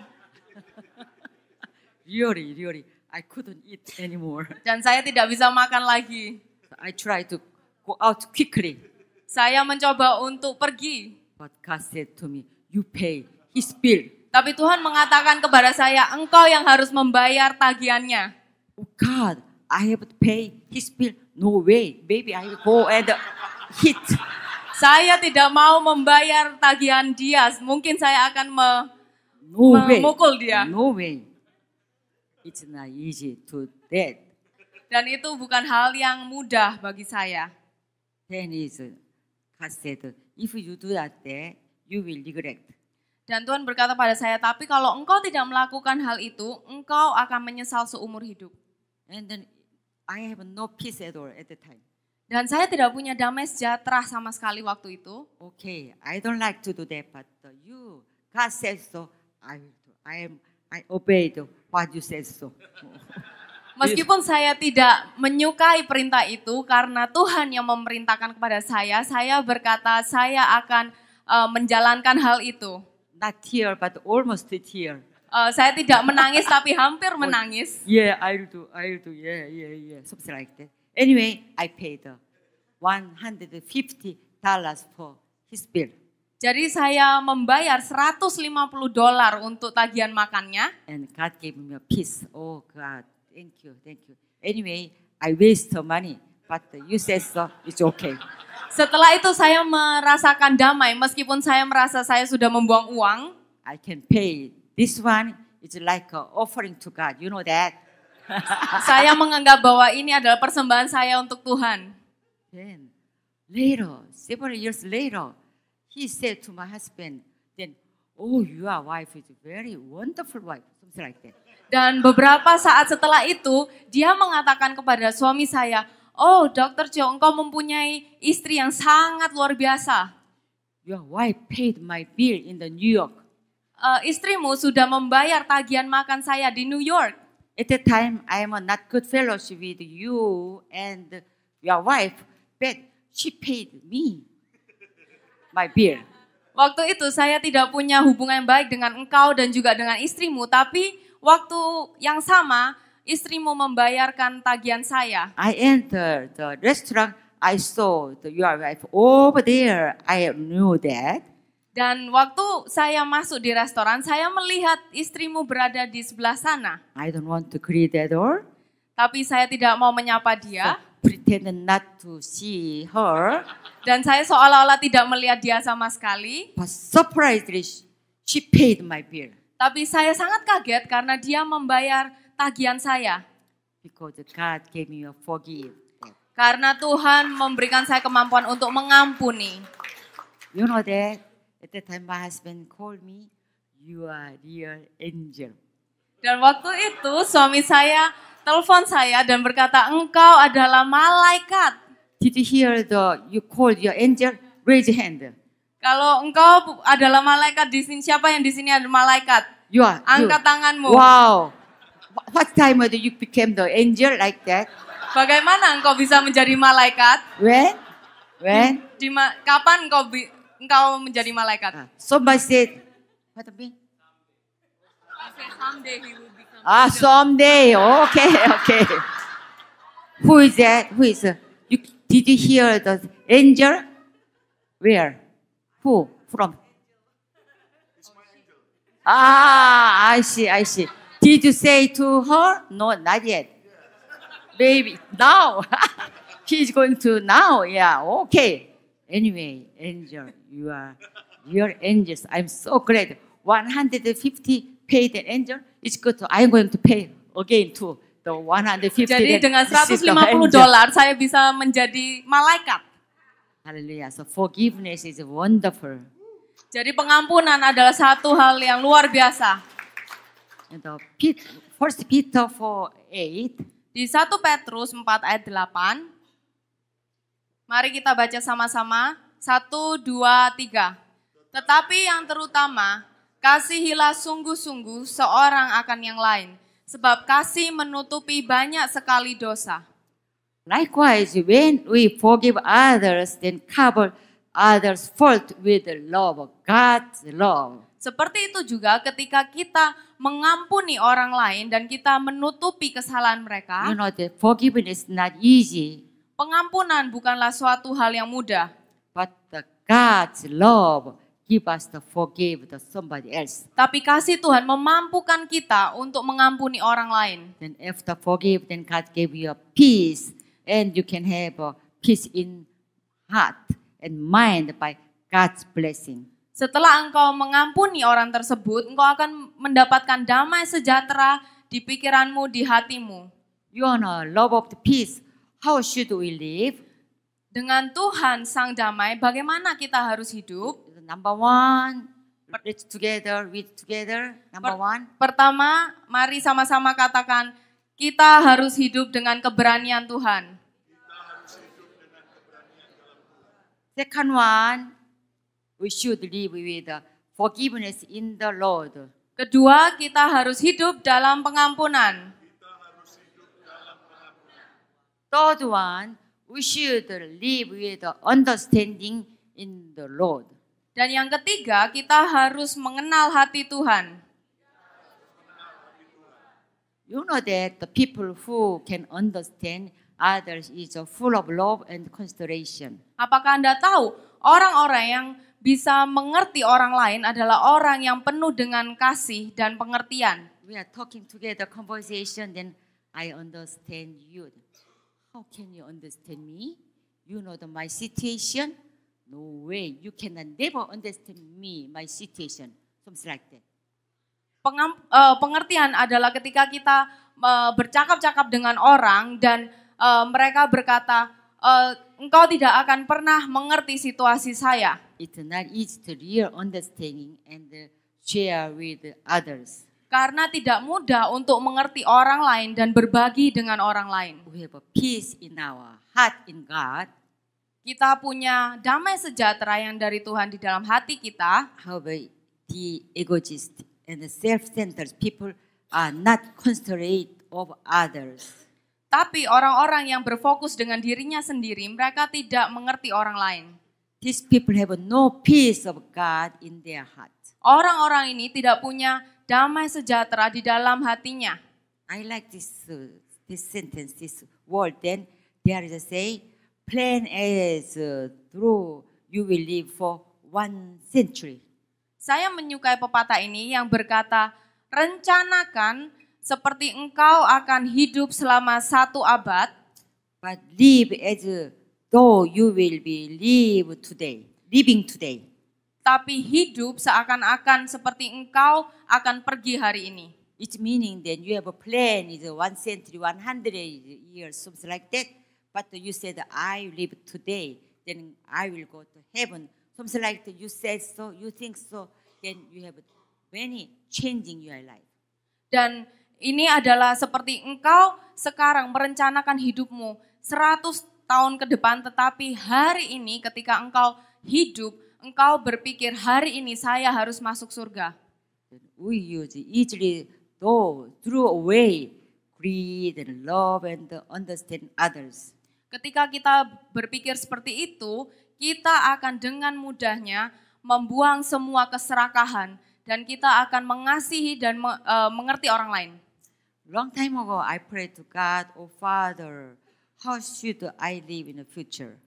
Really, I couldn't eat anymore. Dan saya tidak bisa makan lagi. I tried to go out quickly. Saya mencoba untuk pergi. But God said to me, you pay his bill. Tapi Tuhan mengatakan kepada saya, engkau yang harus membayar tagihannya. Oh God, I have to pay his bill. No way, baby, I will go and hit. Saya tidak mau membayar tagihan dia. Mungkin saya akan No way. memukul dia. No way. It's not easy to that. Dan itu bukan hal yang mudah bagi saya. Then God said, if you do that, you will regret. Dan Tuhan berkata pada saya, tapi kalau engkau tidak melakukan hal itu, engkau akan menyesal seumur hidup. And then I have no peace at all at the time. Dan saya tidak punya damai sejahtera sama sekali waktu itu. Okay, I don't like to do that, but God says so, I will do. I obeyed what you said so. Meskipun saya tidak menyukai perintah itu, karena Tuhan yang memerintahkan kepada saya berkata saya akan menjalankan hal itu. Not tear, but almost tear. Saya tidak menangis tapi hampir menangis. Yeah, I'll do. Yeah. Something like that. Anyway, I paid $150 for his bill. Jadi saya membayar $150 untuk tagihan makannya. And God gave me a peace. Oh God, thank you. Anyway, I waste the money, but you said so, it's okay. Setelah itu saya merasakan damai meskipun saya merasa saya sudah membuang uang. I can pay. This one is like an offering to God. You know that? Saya menganggap bahwa ini adalah persembahan saya untuk Tuhan. Then later, several years later, he said to my husband, then, oh, your wife is a very wonderful wife. Something like that. Dan beberapa saat setelah itu, dia mengatakan kepada suami saya, oh, Dr. Joe, engkau mempunyai istri yang sangat luar biasa. Your wife paid my bill in the New York. Istrimu sudah membayar tagihan makan saya di New York. At that time, I am not good fellowship with you and your wife, but she paid me my bill. Waktu itu saya tidak punya hubungan yang baik dengan engkau dan juga dengan istrimu, tapi waktu yang sama, istrimu membayarkan tagihan saya. I entered the restaurant. I saw your wife over there. I knew that. Dan waktu saya masuk di restoran, saya melihat istrimu berada di sebelah sana. I don't want to greet at all. Tapi saya tidak mau menyapa dia. Pretend not to see her. Dan saya seolah-olah tidak melihat dia sama sekali. But surprisingly, she paid my bill. Tapi saya sangat kaget karena dia membayar tagihan saya. Because God gave me a forgive. Karena Tuhan memberikan saya kemampuan untuk mengampuni. You know that? At that time, my husband called me. you are real angel. Dan waktu itu suami saya telepon saya dan berkata, engkau adalah malaikat. Did you hear you called your angel? Raise your hand. Kalau engkau adalah malaikat di sini, siapa yang di sini ada malaikat? You are. Angkat tanganmu. Wow. What time do you became the angel like that? Bagaimana engkau bisa menjadi malaikat? When? Kapan engkau menjadi malaikat? Somebody said, what do you mean? Someday he will become. Someday. Okay. Who is that? Who is? Did you hear the angel? Where? Who? From? I see. Did you say to her? No, not yet. Maybe now. He's going to now. Yeah, okay. Anyway, angel, you are angels. I'm so glad. 150 paid an angel. It's good. I'm going to pay again too. The 150. Jadi dengan $150 saya bisa menjadi malaikat. Hallelujah. So forgiveness is wonderful. Jadi pengampunan adalah satu hal yang luar biasa. And First Peter 4:8. Di 1 Petrus 4 ayat 8. Mari kita baca sama-sama. 1, 2, 3. Tetapi yang terutama, kasihilah sungguh-sungguh seorang akan yang lain. Sebab kasih menutupi banyak sekali dosa. Likewise, when we forgive others, then cover others' fault with the love of God's love. Seperti itu juga ketika kita mengampuni orang lain dan kita menutupi kesalahan mereka. You know that forgiveness is not easy, Pengampunan bukanlah suatu hal yang mudah. but God's love give us to forgive somebody else. Tapi kasih Tuhan memampukan kita untuk mengampuni orang lain. Then after forgive, then God gave you a peace, and you can have a peace in heart and mind by God's blessing. Setelah engkau mengampuni orang tersebut, engkau akan mendapatkan damai sejahtera di pikiranmu, di hatimu. You know, love of the peace. How should we live? Dengan Tuhan Sang Damai, bagaimana kita harus hidup? Number one, let's read together. Number one. Pertama, mari sama-sama katakan, kita harus hidup dengan keberanian Tuhan. Second one, we should live with forgiveness in the Lord. Kedua, kita harus hidup dalam pengampunan. Third one, we should live with understanding in the Lord. Dan yang ketiga, kita harus mengenal hati Tuhan. You know that the people who can understand others is full of love and consideration. Apakah Anda tahu, orang-orang yang bisa mengerti orang lain adalah orang yang penuh dengan kasih dan pengertian. We are talking together, conversation, then I understand you. How can you understand me? You know my situation? No way, you can never understand me, my situation. Something like that. Pengertian adalah ketika kita bercakap-cakap dengan orang dan mereka berkata, engkau tidak akan pernah mengerti situasi saya. It's not easy to real understanding and share with others. Karena tidak mudah untuk mengerti orang lain dan berbagi dengan orang lain. We have a peace in our heart in God. Kita punya damai sejahtera yang dari Tuhan di dalam hati kita. However, the egoist and the self-centered people are not considerate of others. Tapi orang-orang yang berfokus dengan dirinya sendiri, mereka tidak mengerti orang lain. These people have no peace of God in their heart. Orang-orang ini tidak punya damai sejahtera di dalam hatinya. I like this sentence, this word. Then there is a say, plan as through you will live for 1 century. Saya menyukai pepatah ini yang berkata, rencanakan seperti engkau akan hidup selama 1 abad. But live as though you will be living today. Tapi hidup seakan-akan seperti engkau akan pergi hari ini. It's meaning that you have a plan, is 1 century, 100 years, something like that. But you said, I live today, then I will go to heaven. Something like that. You said so, you think so, then you have many changing your life. Dan ini adalah seperti engkau sekarang merencanakan hidupmu 100 tahun ke depan, tetapi hari ini ketika engkau hidup, engkau berpikir hari ini saya harus masuk surga. We use easily throw away greed and love and understand others. Ketika kita berpikir seperti itu, kita akan dengan mudahnya membuang semua keserakahan dan kita akan mengasihi dan mengerti orang lain. Long time ago, I prayed to God, "Oh Father, how should I live in the future?"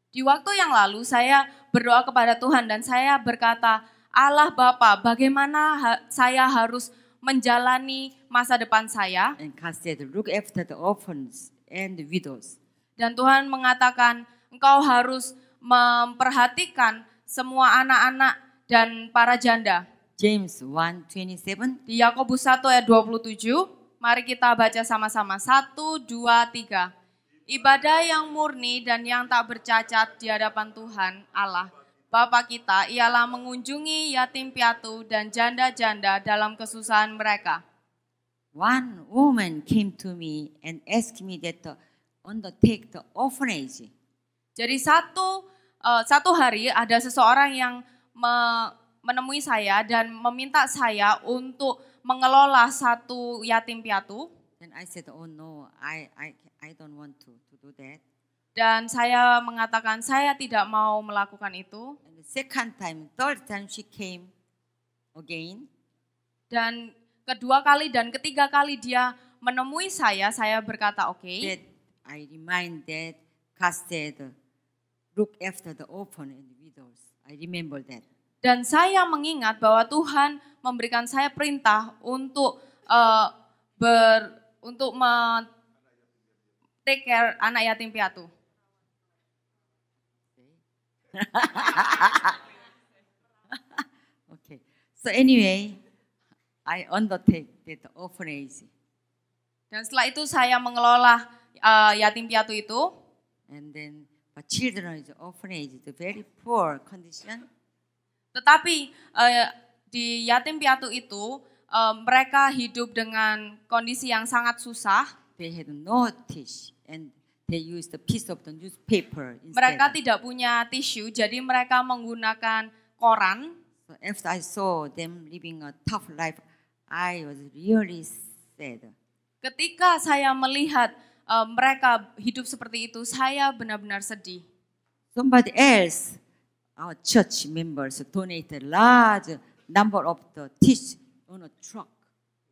Di waktu yang lalu saya berdoa kepada Tuhan dan saya berkata, Allah Bapa, bagaimana saya harus menjalani masa depan saya? And God said, "Look after the orphans and the widows." Dan Tuhan mengatakan, engkau harus memperhatikan semua anak-anak dan para janda. James 1:27. Di Yakobus 1 ayat 27, mari kita baca sama-sama. 1, 2, 3. Ibadah yang murni dan yang tak bercacat di hadapan Tuhan Allah, Bapa kita, ialah mengunjungi yatim piatu dan janda-janda dalam kesusahan mereka. One woman came to me and asked me that to undertake the orphanage. Jadi satu hari ada seseorang yang menemui saya dan meminta saya untuk mengelola satu yatim piatu. Then I said, "Oh no, I don't want to do that." Dan saya mengatakan saya tidak mau melakukan itu. And the second time, third time she came again. Dan kedua kali dan ketiga kali dia menemui saya berkata oke. That I remind that God said, "Look after the orphan and the widows." I remember that. Dan saya mengingat bahwa Tuhan memberikan saya perintah untuk take care anak yatim piatu. Okay. So anyway, I undertake the orphanage. Dan setelah itu saya mengelola yatim piatu itu. And then the children in the orphanage, the very poor condition. Tetapi di yatim piatu itu mereka hidup dengan kondisi yang sangat susah. They had no tissue and they used a piece of the newspaper instead. Mereka tidak punya tisu, jadi mereka menggunakan koran. So after I saw them living a tough life, I was really sad. Ketika saya melihat mereka hidup seperti itu, saya benar-benar sedih. Somebody else, our church members, donated large number of the tissue on a truck.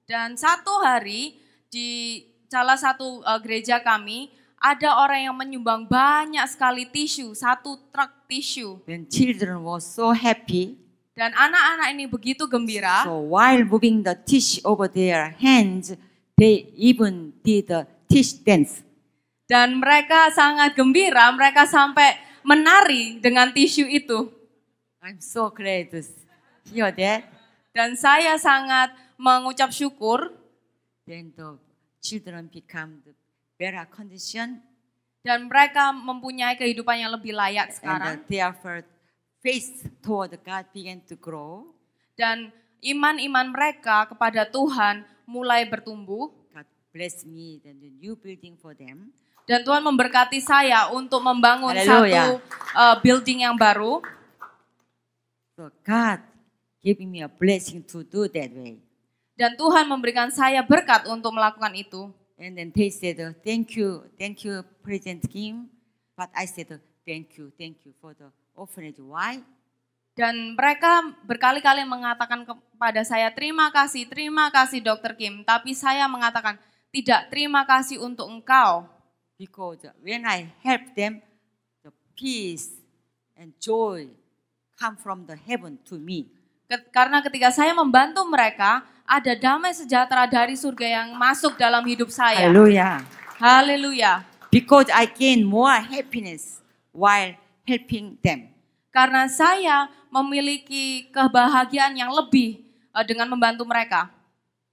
Dan satu hari di salah satu gereja kami, ada orang yang menyumbang banyak sekali tisu, satu truk tisu. When children were so happy, Dan anak-anak ini begitu gembira. so while moving the tissue over their hands, they even did a tissue dance. Dan mereka sangat gembira, mereka sampai menari dengan tisu itu. I'm so glad to hear that. Dan saya sangat mengucap syukur. Then the children become the better condition, Dan mereka mempunyai kehidupan yang lebih layak and sekarang. therefore faith toward God began to grow. Dan iman-iman mereka kepada Tuhan mulai bertumbuh. God blessed me and the new building for them. Dan Tuhan memberkati saya untuk membangun Haleluya. satu building yang baru. So God giving me a blessing to do that way. Dan Tuhan memberikan saya berkat untuk melakukan itu. And then they said, thank you, President Kim. But I said, thank you for the orphanage. Why? Dan mereka berkali-kali mengatakan kepada saya, terima kasih Dr. Kim. Tapi saya mengatakan, tidak, terima kasih untuk engkau. Because when I help them, the peace and joy come from the heaven to me. Karena ketika saya membantu mereka, ada damai sejahtera dari surga yang masuk dalam hidup saya. Hallelujah. Haleluya. Because I gain more happiness while helping them. Karena saya memiliki kebahagiaan yang lebih dengan membantu mereka.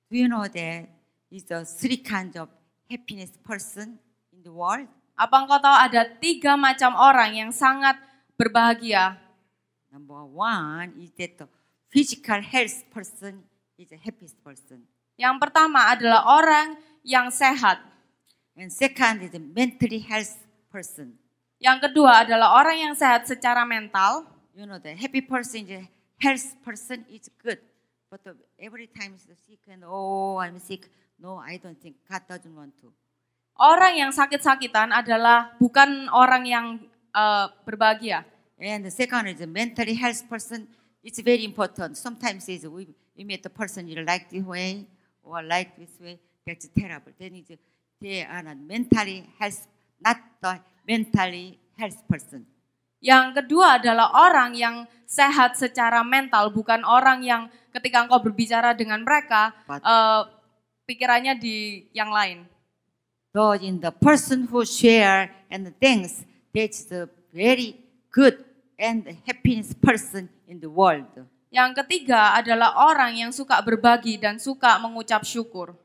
Do you know that is the three kinds of happiness person in the world? Apa engkau tahu ada 3 macam orang yang sangat berbahagia? Number one is that the physical health person is the happiest person. Yang pertama adalah orang yang sehat. And second is the mentally health person. Yang kedua adalah orang yang sehat secara mental. You know, the happy person, the health person is good. But every time is sick and oh, I'm sick. No, I don't think God doesn't want to. Orang yang sakit-sakitan adalah bukan orang yang berbahagia. And the second is the mentally health person. It's very important. Sometimes we meet the person you like this way or like this way. That's terrible. Then they are not mentally health, not the mentally health person. Yang kedua adalah orang yang sehat secara mental, bukan orang yang ketika engkau berbicara dengan mereka, pikirannya di yang lain. So in the person who share and thanks, that's the very good and happiness person in the world. Yang ketiga adalah orang yang suka berbagi dan suka mengucap syukur.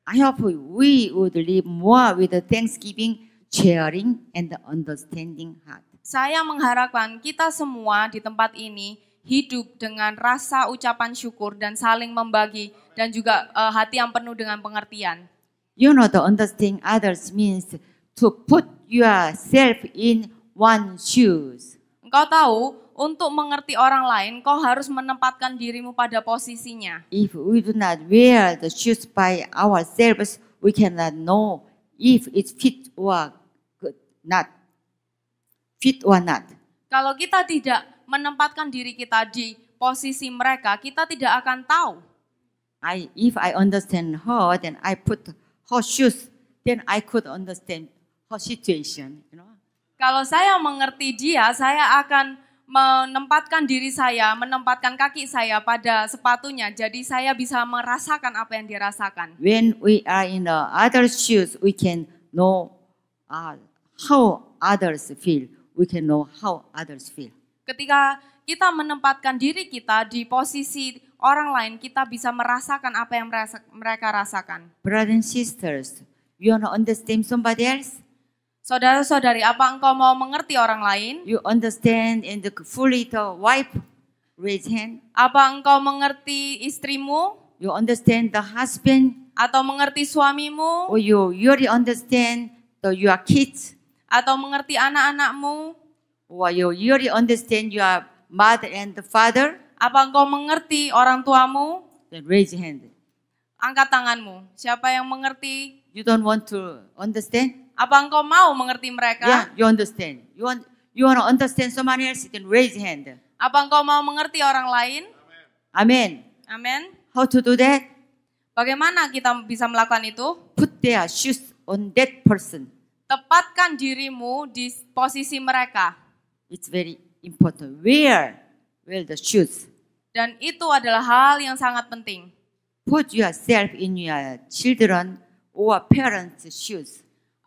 I hope we would live more with the thanksgiving, sharing, and the understanding heart. Saya mengharapkan kita semua di tempat ini hidup dengan rasa ucapan syukur dan saling membagi dan juga hati yang penuh dengan pengertian. You know, the understanding others means to put yourself in one's shoes. Engkau tahu, untuk mengerti orang lain, kau harus menempatkan dirimu pada posisinya. If we do not wear the shoes by ourselves, we cannot know if it's fit or not. Fit or not. Kalau kita tidak menempatkan diri kita di posisi mereka, kita tidak akan tahu. If I understand her, then I put her shoes, then I could understand her situation. You know? Kalau saya mengerti dia, saya akan menempatkan diri saya, menempatkan kaki saya pada sepatunya. Jadi saya bisa merasakan apa yang dia rasakan. When we are in the other's shoes, we can know how others feel. We can know how others feel. Ketika kita menempatkan diri kita di posisi orang lain, kita bisa merasakan apa yang mereka rasakan. Brothers and sisters, you want to understand somebody else? Saudara-saudari, apa engkau mau mengerti orang lain? You understand and fully the wife? Raise hand. Apa engkau mengerti istrimu? You understand the husband? Atau mengerti suamimu? Or you really understand your kids? Atau mengerti anak-anakmu? Or you really understand your mother and the father? Apa engkau mengerti orang tuamu? Then raise your hand. Angkat tanganmu. Siapa yang mengerti? You don't want to understand? Apa engkau mau mengerti mereka? Yeah, you understand. You want to understand someone else? Then raise your hand. Apa engkau mau mengerti orang lain? Amen. Amin. How to do that? Bagaimana kita bisa melakukan itu? Put their shoes on that person. Tepatkan dirimu di posisi mereka. It's very important. Wear the shoes. Dan itu adalah hal yang sangat penting. Put yourself in your children or parents' shoes.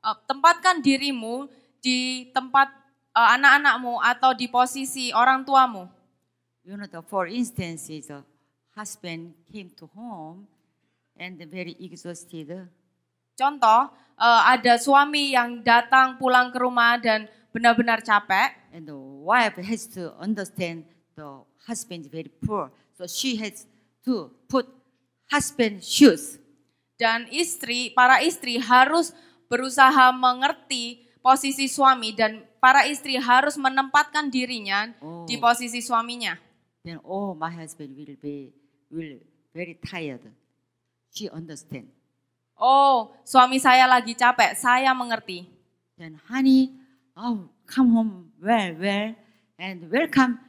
Tempatkan dirimu di tempat anak-anakmu atau di posisi orang tuamu. You know, for instance, the husband came to home and very exhausted. Contoh, ada suami yang datang pulang ke rumah dan benar-benar capek. And the wife has to understand the husband is very poor. So she has to put husband shoes. Dan para istri harus berusaha mengerti posisi suami dan para istri harus menempatkan dirinya di posisi suaminya. Then my husband will very tired. She understand. Suami saya lagi capek, saya mengerti. Then honey, come home well, and welcome.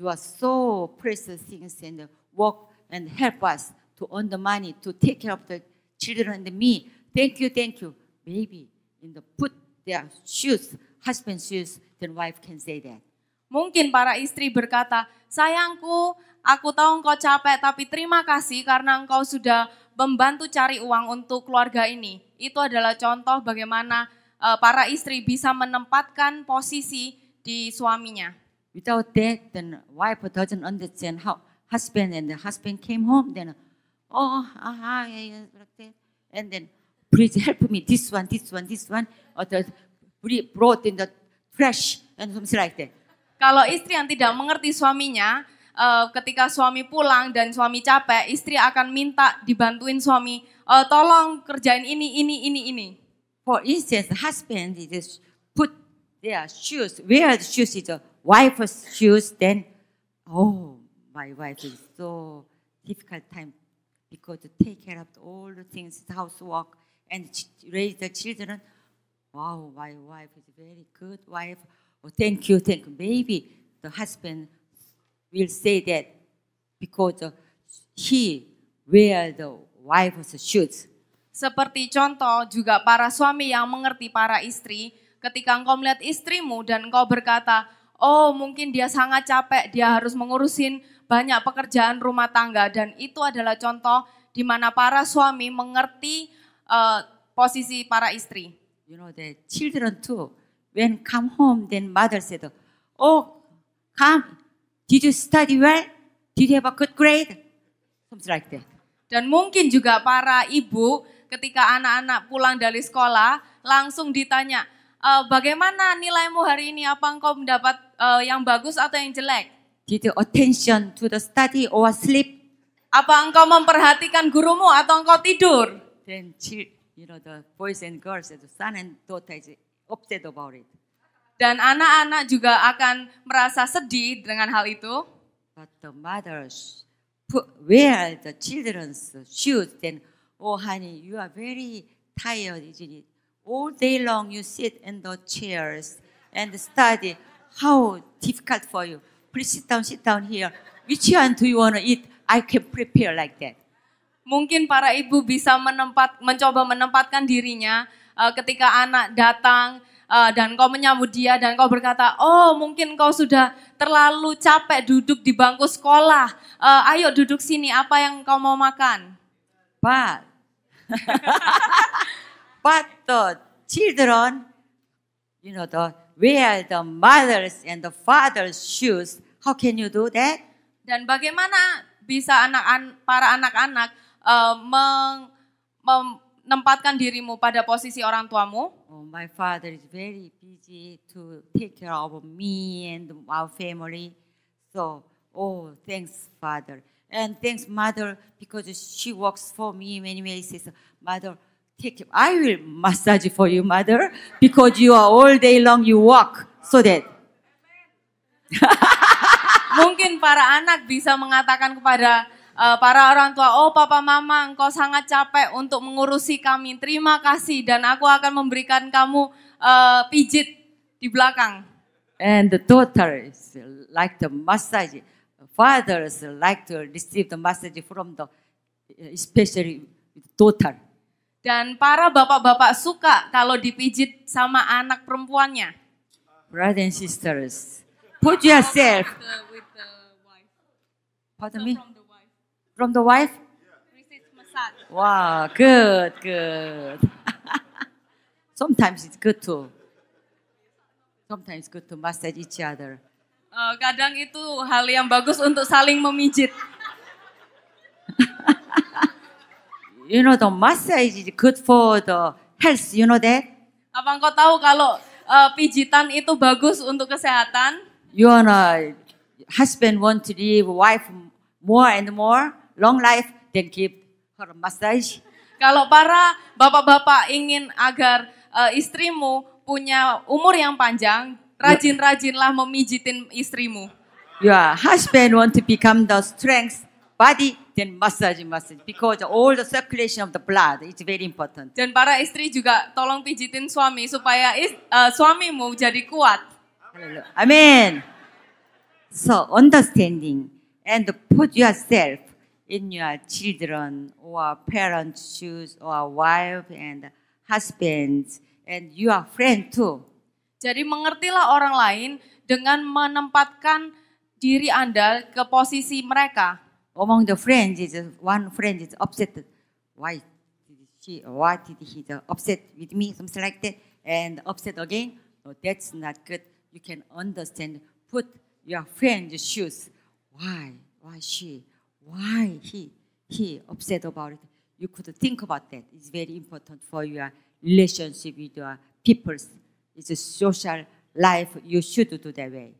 You are so precious things and work and help us to earn the money to take care of the children and me. Thank you. Baby, put their shoes, husband's shoes, then wife can say that. Mungkin para istri berkata, sayangku, aku tahu engkau capek, tapi terima kasih karena engkau sudah membantu cari uang untuk keluarga ini. Itu adalah contoh bagaimana para istri bisa menempatkan posisi di suaminya. Without that, then wife doesn't understand how husband and the husband came home. Then, and then, please help me, this one, or brought in the trash, and something like that. Kalau istri yang tidak mengerti suaminya, ketika suami pulang dan suami capek, istri akan minta dibantuin suami, tolong kerjain ini. For instance, the husband is put their shoes, wear the shoes is the wife's shoes, then, oh, my wife is so difficult time because to take care of all the things, housework, and raise the children. Wow, my wife is a very good wife. Oh, thank you. Maybe the husband will say that because he wear the wife's shoes. Seperti contoh juga para suami yang mengerti para istri, ketika engkau melihat istrimu dan engkau berkata, oh mungkin dia sangat capek, dia harus mengurusin banyak pekerjaan rumah tangga, dan itu adalah contoh di mana para suami mengerti posisi para istri. You know, the children too, when come home, then mother said, oh, come, did you study well? Did you have a good grade? Something like that. Dan mungkin juga para ibu ketika anak-anak pulang dari sekolah langsung ditanya, bagaimana nilaimu hari ini? Apa engkau mendapat yang bagus atau yang jelek? Did you attention to the study or sleep? Apa engkau memperhatikan gurumu atau engkau tidur? Then you know, the boys and girls, the son and daughter is upset about it. Dan anak-anak juga akan merasa sedih dengan hal itu. But the mothers wear the children's shoes, then, oh honey, you are very tired, isn't it? All day long you sit in the chairs and study. How difficult for you. Please sit down here. Which one do you want to eat? I can prepare like that. Mungkin para ibu bisa mencoba menempatkan dirinya ketika anak datang dan kau menyambut dia dan kau berkata, oh mungkin kau sudah terlalu capek duduk di bangku sekolah. Ayo duduk sini, apa yang kau mau makan? But the children, you know, wear the mothers and the fathers' shoes. How can you do that? Dan bagaimana bisa para anak-anak menempatkan dirimu pada posisi orang tuamu? Oh, my father is very busy to take care of me and our family. So, oh, thanks, Father. And thanks, Mother, because she works for me in many ways. Says, Mother, I will massage for you, Mother, because you are all day long you walk. So that. Mungkin para anak bisa mengatakan kepada para orang tua, oh papa mama engkau sangat capek untuk mengurusi kami, terima kasih dan aku akan memberikan kamu pijit di belakang. And the daughters like the massage. Fathers like to receive the massage from the, especially daughter. Dan para bapak-bapak suka kalau dipijit sama anak perempuannya. Brothers and sisters, put yourself. With the wife. Pardon me? From the wife. From the wife? Receive massage. Wow, good. Sometimes it's good to massage each other. Kadang itu hal yang bagus untuk saling memijit. You know, the massage is good for the health, you know that? Apa engkau tahu kalau pijitan itu bagus untuk kesehatan? Your husband want to live wife more and more, long life, then give her a massage. Kalau para bapak-bapak ingin agar istrimu punya umur yang panjang, rajin-rajinlah memijitin istrimu. Your husband want to become the strength, body, then massage, because all the circulation of the blood is very important. Dan para istri juga tolong pijitin suami supaya suamimu jadi kuat. Amen. So understanding and put yourself in your children or parents' shoes or wife and husbands and your friend too. Jadi mengertilah orang lain dengan menempatkan diri Anda ke posisi mereka. Among the friends, one friend is upset. Why did he upset with me? Something like that. And upset again. No, that's not good. You can understand. Put your friend's shoes. Why he upset about it? You could think about that. It's very important for your relationship with your people. It's a social life. You should do that way.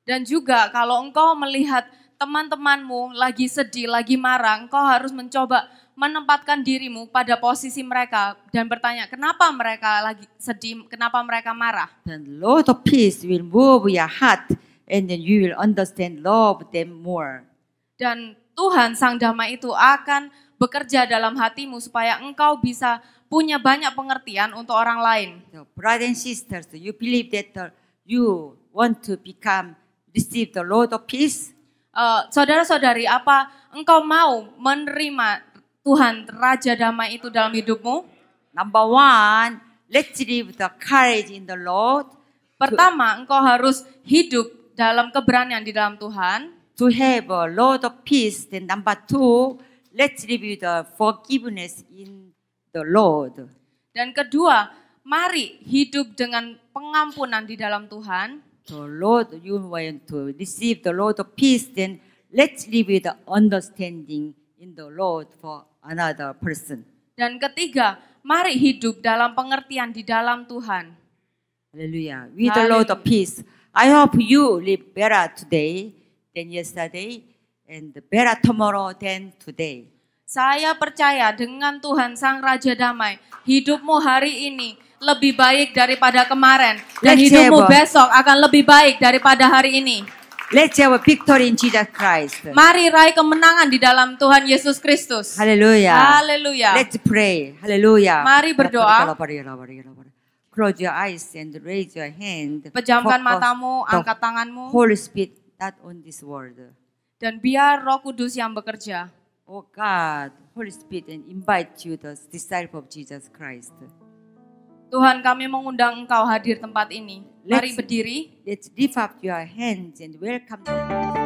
Dan juga kalau engkau melihat teman-temanmu lagi sedih, lagi marah, engkau harus mencoba menempatkan dirimu pada posisi mereka dan bertanya, kenapa mereka lagi sedih, kenapa mereka marah. Then Lord of peace will move your heart and then you will understand love them more. Dan Tuhan Sang Damai itu akan bekerja dalam hatimu supaya engkau bisa punya banyak pengertian untuk orang lain. So, brothers and sisters, you believe that you want to receive the Lord of peace? Saudara-saudari, apa engkau mau menerima Tuhan Raja Damai itu dalam hidupmu? Number one, let's live the courage in the Lord. Pertama, engkau harus hidup dalam keberanian di dalam Tuhan. To have a Lord of peace. Then number two, let's live with the forgiveness in the Lord. Dan kedua, mari hidup dengan pengampunan di dalam Tuhan. So Lord, you want to receive the Lord of peace, then let's live with the understanding in the Lord for another person. Dan ketiga, mari hidup dalam pengertian di dalam Tuhan. Hallelujah. With the Lord of peace. I hope you live better today than yesterday and better tomorrow than today. Saya percaya dengan Tuhan Sang Raja Damai, hidupmu hari ini lebih baik daripada kemarin. Dan hidupmu besok akan lebih baik daripada hari ini. Let's have a victory in Jesus Christ. Mari raih kemenangan di dalam Tuhan Yesus Kristus. Hallelujah. Haleluya. Let's pray. Hallelujah. Mari berdoa. Close your eyes and raise your hand. Pejamkan Focus matamu, the angkat tanganmu. Holy Spirit, not on this world. Dan biar Roh Kudus yang bekerja. Oh God, Holy Spirit, and invite you, the disciple of Jesus Christ. Tuhan, kami mengundang Engkau hadir tempat ini. Mari berdiri. Let's lift up your hands and welcome the Holy Spirit.